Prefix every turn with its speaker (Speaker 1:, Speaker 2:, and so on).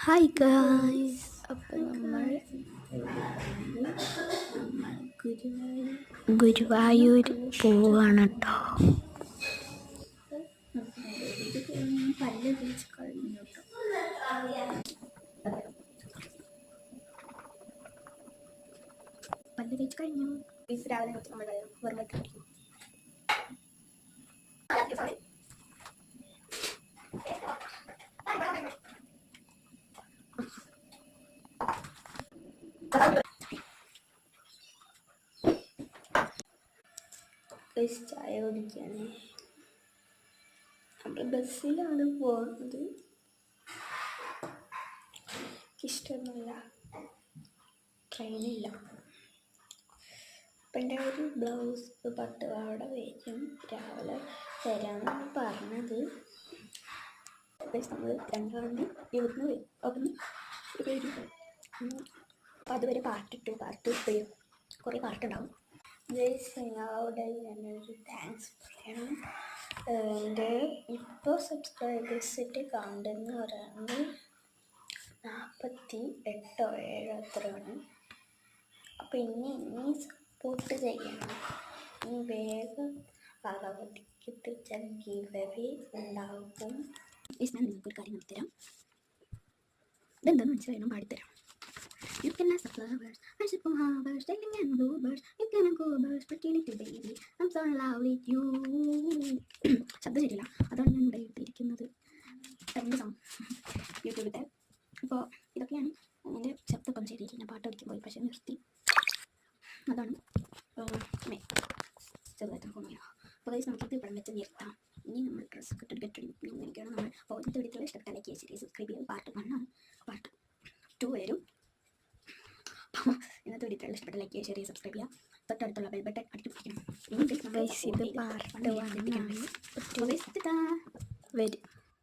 Speaker 1: Hi guys, അപ്പം നമ്മൾ ഗുരുവായൂർ പോവാണ് കേട്ടോ.
Speaker 2: പല്ല് തേച്ച് കഴിഞ്ഞു രാവിലെ നമ്മൾ വെറുതെ ചായ കുടിക്കാനേ നമ്മൾ ബസ്സിലാണ് പോകുന്നത്. ഇഷ്ടമൊന്നുമില്ല, ട്രെയിനില്ല. അപ്പം എൻ്റെ ഒരു ബ്ലൗസ് പട്ടുപാവാട വരും രാവിലെ തരാമെന്നാണ് പറഞ്ഞത്. നമ്മൾ 2 തീയതി ഇവിടുന്ന് വരും, അവിടുന്ന് വരും. അപ്പം അതുവരെ പാർട്ട് വരും, കുറേ പാർട്ടുണ്ടാവും. നിങ്ങളോട് ഞാനൊരു താങ്ക്സ് പറയണം. എൻ്റെ ഇപ്പോൾ സബ്സ്ക്രൈബേഴ്സിൻ്റെ കൗണ്ട് എന്ന് പറയുന്നത് 48 അത്രയാണ്. അപ്പോൾ ഇനി സപ്പോർട്ട് ചെയ്യണം. ഇനി വേഗം അവധിക്ക് ഗീവ് അവേ ഉണ്ടാകും. ഞാൻ നിങ്ങൾക്കൊരു കാര്യം നടത്തിത്തരാം. ഇതെന്താണെന്ന് മനസ്സിലായി, പാടിത്തരാം. You can ask the flowers, worship from harvest, sailing and bluebirds, you can go birds, pretty little baby, I'm so in love with you. ശബ്ദം ശരിയില്ല, അതാണ് ഞാൻ ഇവിടെ എഴുതിയിരിക്കുന്നത്. യൂട്യൂബിൽ ഇപ്പോൾ ഇതൊക്കെയാണ് എൻ്റെ ശബ്ദം ശരിയില്ല. ഞാൻ പാട്ട് പഠിക്കുമ്പോൾ പക്ഷേ നിർത്തി, അതാണ് ചെറുതായിട്ട് പോകുന്നില്ല. അപ്പോൾ ഗൈസ് നമുക്കിത് ഇവിടെ വെച്ച് നിർത്താം. ഇനി നമ്മൾ ഡ്രസ്സ് ഇങ്ങനെയൊക്കെയാണ് നമ്മൾ ഇന്നത്തെ വീഡിയോ ഇഷ്ടപ്പെട്ട ലൈക്ക് ചെയ്യുക, സബ്സ്ക്രൈബ് ചെയ്യുക. പാർട്ട് 1 ആണ്, പാർട്ട് 2 വരും. ഇന്നത്തെ വീഡിയോ ഇഷ്ടപ്പെട്ട ലൈക്ക് ചെയ്യുക, സബ്സ്ക്രൈബ് ചെയ്യുക, തൊട്ടടുത്തുള്ള ബെൽ ബട്ടൺ അടിപ്പിക്കണം.
Speaker 1: ഇത് പാർട്ട് 1 ആണ്. വരും.